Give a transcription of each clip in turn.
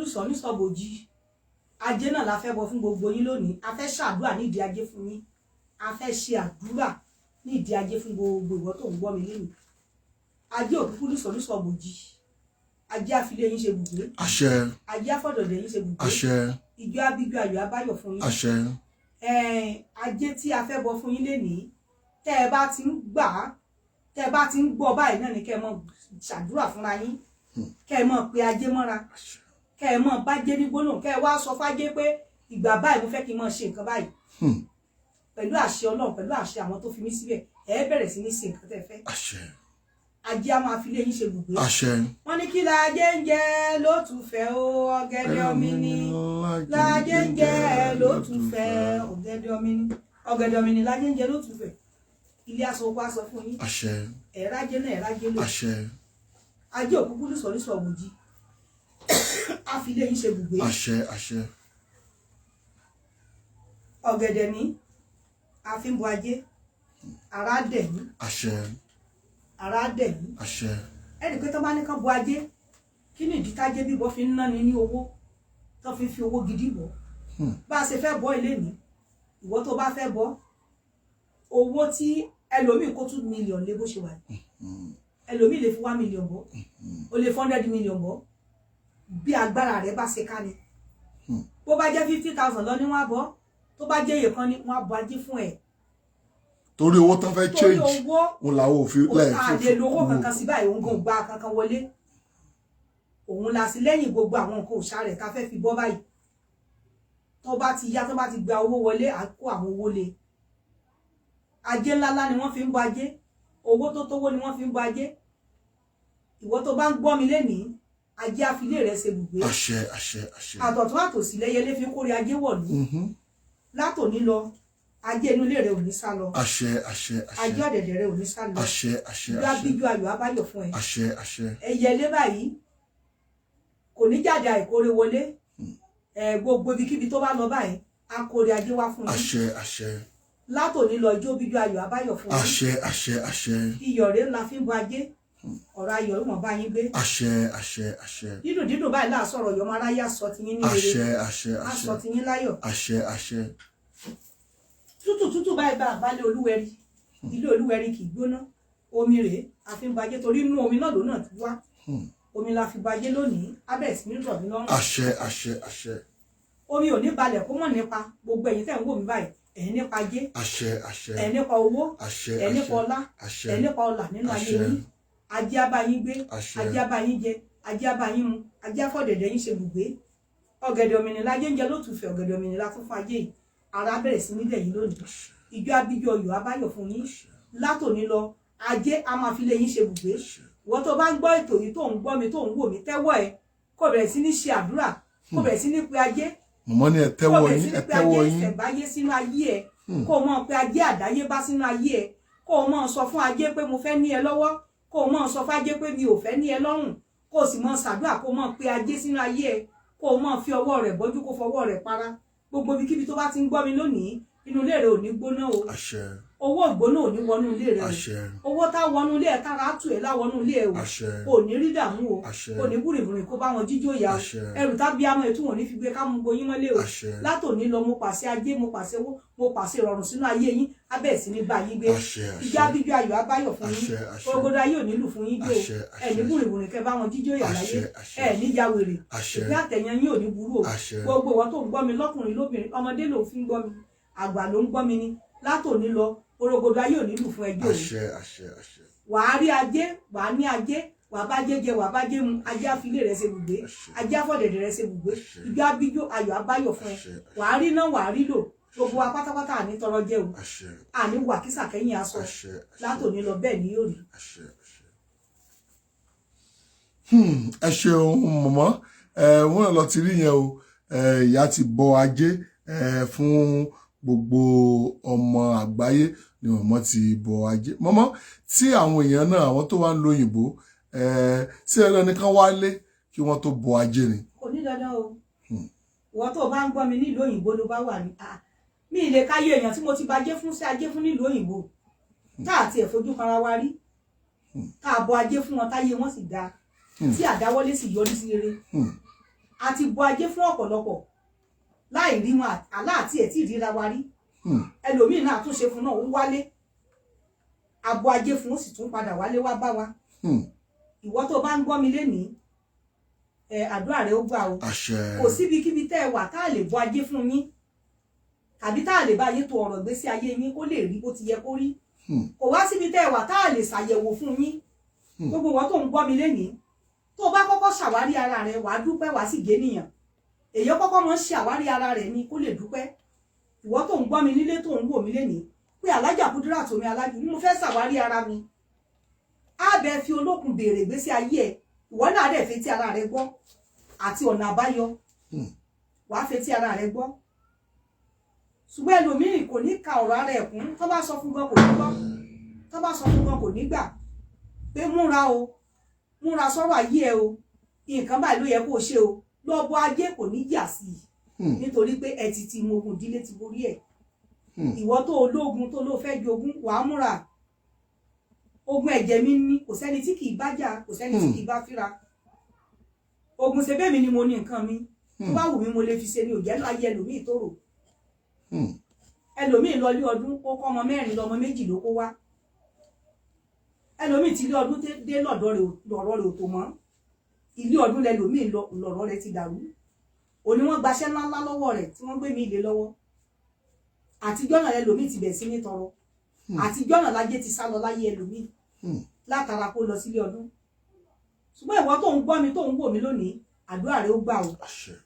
òkúkúrú sọ ní sọ̀bòjì ajé náà la fẹ́ bọ fún gbogbo yín lónìí a fẹ́ ṣàdúrà nídìí ajé fún yín a fẹ́ ṣe àdúrà nídìí ajé fún gbogbo ìwọ tó ń gbọ́ mi lẹ́nu ajé òkúkúrú sọ ní sọ̀bòjì ajé àfilé yín ṣe bùgbé àṣẹ ajé àfọ̀dọ̀dẹ̀ yín ṣe bùgbé àṣẹ ìjọ abíjọ ayọ̀ abáyọ̀ fún yín àṣẹ ajé tí a fẹ́ bọ fún yín lénìí tẹ́ ẹ bá ti ń gbà á tẹ́ ẹ bá ti ń gbọ́ báyìí náà ni kẹ́ ẹ mọ̀ ṣàdúrà fúnra yín kẹ́ ẹ mọ̀ pé ajé mọ́ra kẹ́ ẹ mọ̀ bájé ní gbólóhùn kẹ́ ẹ wá sọ fájé pé ìgbà báyìí mo fẹ́ kí n mọ̀ ṣe nǹkan báyìí pẹ̀lú àṣẹ Ọlọ́run pẹ̀lú àṣẹ àwọn tó fi mí síbẹ̀ ẹ bẹ̀rẹ̀ sí ní ṣe nǹkan tẹ́ fẹ́ ajé a máa fi lé yín ṣe bùgbé wọ́n ní kí lajé ń jẹ ló tún fẹ́ o ọ̀gẹ̀dẹ̀ ọ̀mìnì lajé ń jẹ ló tún fẹ́ ọ̀gẹ̀dẹ̀ ọ̀mìnì lajé ń jẹ ló tún fẹ́ ilé aṣọ oko aṣọ fún yín ẹ̀rájé náà ẹ̀rájé lò ajé òkúkúrú sọ ní sọ̀bòjì a fi lé yín ṣe bùgbé ọ̀gẹ̀dẹ̀ ní a fi ń bọ ajé ara dẹ̀ ní ara dẹ̀ ní ẹnì pé tó bá ní kán bọ ajé kí ni ìdí tájé bíbọ fi ń náni ní owó tó fi owó gidi bọ bá a ṣe fẹ́ bọ ilé ní ìwọ tó bá fẹ́ bọ owó tí ẹlòmíì kó 2 million lé bó ṣe wà ẹlòmíì lè fi 1 million bọ o lè 100 million bọ bí agbára rẹ bá ṣe ká ni bó bá jẹ́ 50,000 lọ ní wọ́n á bọ tó bá jẹ́ èèyàn kan ní wọ́n á bọ ajé fún ẹ torí owó tán fẹ́ change òun làwọn òfin lẹ́yìn àdè lówó kankan sí báyìí òun kò gba kankan wọlé òun la sí lẹ́yìn gbogbo àwọn nǹkan òṣà rẹ̀ ká fẹ́ fi bọ́ báyìí tó bá ti yá tó bá ti gba owó wọlé á kó àwọn owó lé ajé ńláńlá ni wọ́n fi ń bọ ajé owó tó tówó ni wọ́n fi ń bọ ajé ìwọ tó bá ń gbọ́ mi lénìí ajé àfilé rẹ̀ ṣe bùgbé àtọ̀tún àtòsí lẹ́yẹlé fi kórè ajé wọ̀lú látòní lọ ajé inú ilé rẹ̀ ò ní sá lọ ajé ọ̀dẹ̀dẹ̀ rẹ̀ ò ní sá lọ bí abíjú ayọ̀ abáyọ̀ fún ẹ ẹyẹlé báyìí kò ní jáde àìkórè wọlé gbogbo ibikíbi tó bá lọ báyìí á kórè ajé wá fún yín látòní lọ ijó bíjú ayọ̀ abáyọ̀ fún yín iyọ̀ rẹ̀ la fi ń bọ ajé ọ̀rọ̀ ayọ̀ ló mọ̀ bá yín gbé dídùn dídùn báyìí láà sọ̀rọ̀ yọmọ aráyé aṣọ ti yín ní rere aṣọ ti yín láyọ̀ tútù báyìí bá àbálẹ̀ olúwẹ̀rí ilé olúwẹ̀rí kì í gbóná omi rèé a fi ń bajé torí inú omi náà ló náà ti wá omi la fi bajé lónìí abẹ́ sí ní rọ̀ mí lọ́rùn omi ò ní balẹ̀ kó mọ̀ nípa gbogbo ẹ̀yin tẹ̀ ń wò mí báyìí ẹ̀ nípa ajé ẹ̀ nípa owó ẹ̀ nípa ọlá ẹ̀ nípa ọlà nínú ayé yín ajé abáyín gbé ajé abáyín jẹ ajé abáyín mu ajé afọ̀dẹ̀dẹ̀ yín ṣe bùgbé ọ̀gẹ̀dẹ̀ òmìnira ajé ń jẹ lótùfẹ́ ọ̀gẹ̀dẹ̀ òmìnira fún fún ajé yìí ara bẹ̀rẹ̀ sí nílẹ̀ yìí lónìí ìjọ abíjọ ọyọ̀ abáyọ̀ fún yín látòní lọ ajé a máa fi lé yín ṣe bùgbé wọ́n tó bá ń gbọ́ ètò yìí tó ń gbọ́ mi tó ń wò mí tẹ́wọ́ ẹ kó bẹ̀rẹ̀ sí ní ṣe àdúrà kó bẹ̀rẹ̀ sí ní pe ajé mọ̀mọ́ ni ẹ tẹ́wọ́ yín ẹ tẹ́wọ́ yín ìṣẹ̀báyé sínú ayé ẹ kó o mọ̀ pé ajé àdáyébá sínú ayé ẹ kó o mọ̀ sọ fún ajé pé mo fẹ́ ní ẹ lọ́wọ́ kó o mọ̀ sọ fún ajé pé mi ò fẹ́ ní ẹ lọ́rùn kó o sì mọ̀ ṣàdúrà kó o mọ̀ pé ajé sínú ayé ẹ kó o mọ̀ fi ọwọ́ rẹ̀ bọ́jú kó fọwọ́ rẹ̀ para gbogbo ibikíbi tó bá ti ń gbọ́ mi lónìí inú ilé rẹ̀ ò ní gbóná o owó ìgbóná ò ní wọnú ilé rẹ̀ o owó tá wọnú ilé ẹ̀ tára tù ẹ̀ láwọnú ilé ẹ̀ o ò ní rí dààmú o ò ní búrìbùrì kó bá wọn jíjó ìyá o ẹrù tábí amọ̀ ètò wọn ní fi gbé ká mú gboyín mọ́lé o látòní lọ mo pàṣẹ ajé mo pàṣẹ owó mo pàṣẹ ìrọ̀rùn sínú ayé yín abẹ́ sí ní bá yín gbé ìjà bíjọ ayọ̀ abáyọ̀ fún yín orogodo ayé ò nílù fún yín gbé o ẹ̀ ní búrìbùrì kẹ́ bá wọn jíjó ìyá láyé ẹ̀ ní ya wèrè ìgbé àtẹ̀yàn yín ò ní burú o gbogbo ìwọ tó ń gbọ́ mi lọ́kùnrin lóbìnrin ọmọdé ló fi ń gbọ́ mi àgbà ló ń gbọ́ mi ni látòní lọ orogodo ayé ò nílù fún ẹjọ́ o wàá rí ajé wàá ní ajé wàá bá jẹ jẹ wàá bá jẹ mu ajé àfilé rẹ ṣe bùgbé ajé àfọ̀dẹ̀dẹ̀ rẹ ṣe bùgbé ìjọ abíjó ayọ̀ abáyọ̀ fún ẹ wàá rí náà wàá rí lò gbogbo wa pátápátá àní tọrọ jẹ o àní wà kísà kẹ́yìn aṣọ látòní lọ bẹ́ẹ̀ ni yóò rí. ẹ ṣeun mọ̀mọ́ wọn lọ ti rí yẹn o ìyá ti bọ ajé fún gbogbo ọmọ àgbáyé ni mọ̀mọ́ ti bọ ajé mọ̀mọ́ tí àwọn èèyàn náà àwọn tó wá ń lo òyìnbó sí ẹran nìkan wálé kí wọ́n tó bọ ajé ni. kò ní dandan o wọ́n tó bá ń gbọ́ mi nílùú òyìnbó ló bá wà ní mi ì lè káyé èèyàn tí mo ti bajé fún sí ajé fún nílùú òyìnbó tá àti ẹ̀fojú kanra wa rí tá a bọ ajé fún wọn táyé wọn sì dáa tí àdáwọ́lé sì yọrí sí rere a àti bo ajé fún ọ̀pọ̀lọpọ̀ láì rí wọn aláàtì ẹ̀ tí ìríra wa rí ẹlòmíì náà tún ṣe fún náà ó wálé abo ajé fún ó sì tún padà wálé wá bá wa ìwọ tó bá ń gbọ́ mi lénìí àdúrà rẹ ó gbà o kò síbikíbi tẹ́ ẹ wà tá a lè bo ajé fún yín tàbí tá a lè bá yín tó ọ̀rọ̀ ìgbésí ayé yín kó lè rí bó ti yẹ kó rí kò wá síbi tẹ́ ẹ wà tá a lè ṣàyẹ̀wò fún yín gbogbo wọn tó ń gbọ́ mi lénìí tó bá kọ́kọ́ ṣàwárí ara rẹ wàá dúpẹ́ wàá sì gé nìyàn èyí kọ́kọ́ mọ̀ ń ṣàwárí ara rẹ ni kó lè dúpẹ́ ìwọ tó ń gbọ́ mi nílé tó ń wò mí lénìí pé Alhaja Kudirat Omialaju ni mo fẹ́ ṣàwárí ara mi á bẹ fi olókun béèrè ìgbésí ayé ẹ ìwọ náà dẹ̀ fetí ara rẹ gbọ́ àti ọ̀nà àbáyọ wàá fetí ara rẹ gbọ́ ṣùgbọ́n ẹlòmíì kò ní ka ọ̀rọ̀ ara ẹ̀ kún tó bá sọ fún gan kò ní gbọ́ tó bá sọ fún gan kò ní gbà pé múra sọ̀rọ̀ ayé ẹ o nǹkan báyìí ló yẹ kó ṣe o lọ́bọ̀ ajé kò ní jà sí i nítorí pé ẹ ti mọ ogun ìdílé ti borí ẹ̀ ìwọ tó ológun tó ló fẹ́ jogún wàá múra ogun ẹ̀jẹ̀ mi ní kò sẹ́ni tí kì í bá jà kò sẹ́ni tí kì í bá fíra ogun ṣe bẹ́ẹ̀ mi ni mo ní nǹkan mi tó bá wù mí mo lè fi ṣe ní òjẹ́ láyé ẹlòmíì tó rò ẹlòmíì lọ lé ọdún ó kọ́ ọmọ 4 lọ́mọ 2 ló kó wá ẹlòmíì tí ilé ọdún dé lọ́rọ̀ rẹ̀ ò tó mọ́ ilé ọdún lẹlòmíì lọ́rọ̀ rẹ̀ ti dàrú òní wọ́n gbaṣẹ́ ńláńlá lọ́wọ́ rẹ̀ tí wọ́n gbé mi ilé lọ́wọ́ àtijọ́ náà lẹlòmíì ti bẹ̀ sí ní tọrọ àtijọ́ náà lájé ti sá lọ láyé ẹlòmíì látara kó lọ sílé ọdún ṣùgbọ́n ìwọ tó ń gbọ́ mi tó ń wò mí lónìí àdúrà rẹ ó gbà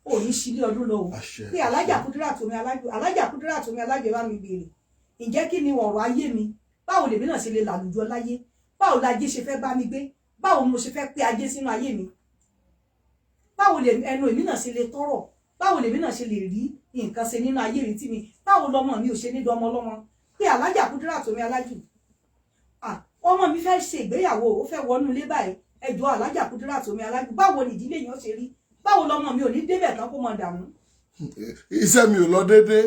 o ò ní sílé ọdún lọ o pé Alhaja Kudirat Omialaju Alhaja Kudirat Omialaju bá mi béèrè ǹjẹ́ kí ni ọ̀rọ̀ ayé mi báwo lèmi náà ṣe lè làlùjọ láyé báwo lajé ṣe fẹ́ bá mi gbé báwo mo ṣe fẹ́ pé ajé sínú ayé mi báwo lè ẹnu èmi náà ṣe lè tọrọ báwo lèmi náà ṣe lè rí nǹkan ṣe nínú ayé mi tí mi báwo lọmọ mi ò ṣe ní dọmọ lọmọ pé Alhaja Kudirat Omialaju ọmọ mi fẹ́ ṣe ìgbéyàwó ó fẹ́ wọnú ilé báyìí ẹjọ́ Alhaja Kudirat Omialaju báwo ni ìdílé yẹn ṣe rí báwo lọmọ mi ò ní débẹ̀ tán kó mọ dààmú. Iṣẹ́ mi ò lọ déédé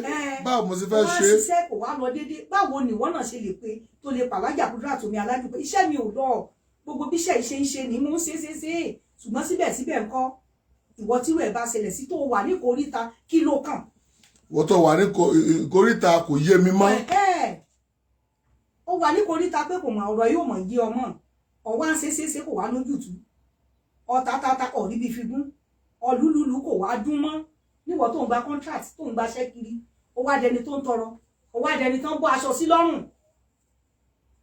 báwo mo ṣe fẹ́ ṣe. wọ́n ṣiṣẹ́ kò wá lọ déédé báwo ni ìwọ náà ṣe lè pe tó lè pa Alhaja Kudirat Omialaju pé iṣẹ́ mi ò lọ gbogbo bí iṣẹ́ ìṣe ń ṣe ni mo ń ṣe ṣùgbọ́n síbẹ̀síbẹ̀ ńkọ́ ìwọ tí rẹ̀ bá ṣẹlẹ̀ sí tó wà ní koríta kí ló kàn. wọ́n tó wà ní koríta kò yé mi mọ́. ó wà ní koríta pé kò mọ ọ̀rọ̀ yóò mọ̀ yé ọmọ ọ̀wá ń ṣe kò wá lójútùú ọ̀tàtàtà ọ̀rí bí fi gún ọ̀lúlúlú kò wá dún mọ́ níwọ̀ tó ń gba contract tó ń gbaṣẹ́ kiri ó wá dẹni tó ń tọrọ ó wá dẹni tó ń bọ́ aṣọ sí lọ́rùn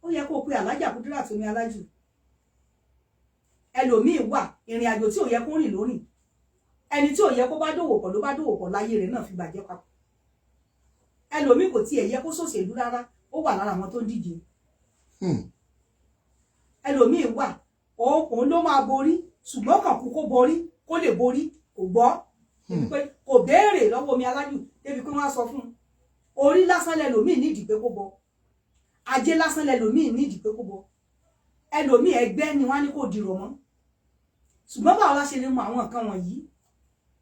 ó yẹ kó o pe Alhaja Kudirat Omialaju ẹlòmíì wà ìrìn àjò tí ò yẹ kó rìn lórìn ẹni tí ò yẹ kó bá dòwò pọ̀ ló bá dòwò pọ̀ láyé rẹ̀ náà fi bàjẹ́ papọ̀ ẹlòmíì kò tiẹ̀ yẹ kó ṣòṣèlú rárá ó wà lára àwọn tó ń díje ẹlòmíì wà òun ló máa borí ṣùgbọ́n kàn kú kó borí kó lè borí kò gbọ́ pé kò béèrè lọ́wọ́ Omialaju débi pé wọ́n á sọ fún un orí lásán lẹlòmíì nídìí pé kó bọ ajé lásán lẹlòmíì nídìí pé kó bọ ẹlòmíì ẹgbẹ́ ni wọ́n á ní kó dìrọ̀ mọ́ ṣùgbọ́n báwo la ṣe lè mọ àwọn nǹkan wọ̀nyí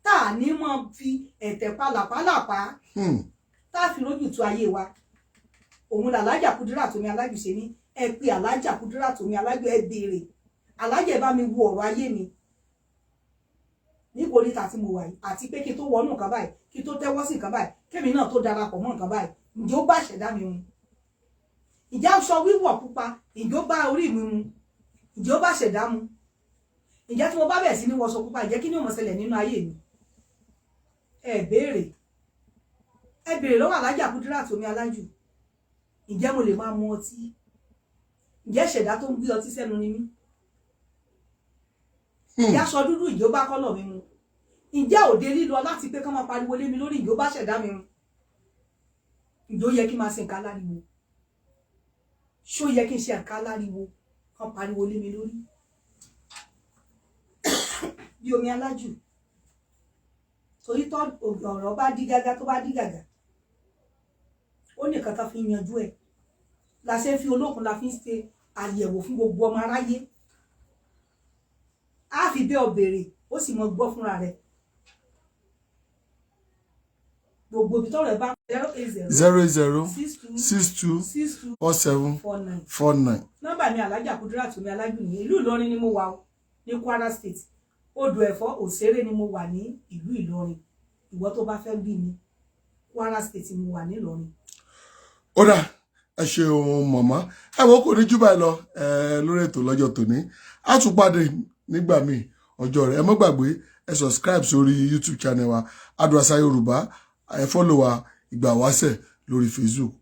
tá à ní mọ́ fi ẹ̀tẹ̀ pálapàlapà tá a fi rójú tu ayé wa òun làlájà Kudirat Omialaju ṣe ní ẹ pé Alhaja Kudirat Omialaju ẹ béèrè Alhaja bá mi wo ọ̀rọ̀ ayé mi ní koríta tí mo wà yìí àti pé kí tó wọnú nǹkan báyìí kí tó tẹ́wọ́ sí nǹkan báyìí kémi náà tó darapọ̀ mọ́ nǹkan báyìí ǹjẹ́ ó bá ṣẹ̀dá mi mu ìjà aṣọ wíwọ̀ pupa ǹjẹ́ ó bá orí mi mu ǹjẹ́ ó bá ṣẹ̀dá mu ǹjẹ́ tí mo bá bẹ̀rẹ̀ sí ní wọṣọ pupa ǹjẹ́ kí ni ó máa ṣẹlẹ̀ nínú ayé mi ẹ béèrè lọ́wọ́ Alhaja Kudirat Omialaju ǹjẹ́ mo lè máa mu ọtí ǹjẹ́ ṣẹ̀dá tó ń gbé ọtí sẹ́nu ni mí ǹjẹ́ aṣọ dúdú ìjó bá kọ́lọ̀ mi mu ǹjẹ́ òde lílọ láti pé kán máa pariwo lé mi lórí ìjó bá ṣẹ̀dá mi mu ìjó yẹ kí n máa ṣe nǹkan aláriwo ṣó yẹ kí n ṣe nǹkan aláriwo kán pariwo lé mi lórí bí Omialaju torí tó ọ̀rọ̀ bá dí gágá tó bá dí gàgà ó nìkan tá fi yanjú ẹ̀ la ṣe ń fi olókun la fi ń ṣe àyẹ̀wò fún gbogbo ọmọ aráyé á fi bẹ́ ọ béèrè ó sì mọ gbọ́ fúnra rẹ̀ gbogbo ibi tọ́rọ̀ ẹ bá 080624749. nọ́mbà mi Alhaja Kudirat Omialaju ní ìlú Ìlọrin ni mo wà ó ní Kwara State odò ẹ̀fọ́ òṣèré ni mo wà ní ìlú Ìlọrin ìwọ tó bá fẹ́ bí mi Kwara State mo wà ní Ìlọrin. Ó dà ẹ ṣeun màmá ẹ̀wọ̀n kò ní jù báyìí lọ lórí ètò lọ́jọ́ tòní á tún pàdé nígbà míì ọjọ́ rẹ̀ ẹ má gbàgbé ẹ subscribe sórí YouTube channel wa Adùn Àṣà Yorùbá ẹ follow wa Ìgbà Wáṣẹ̀ lórí Facebook.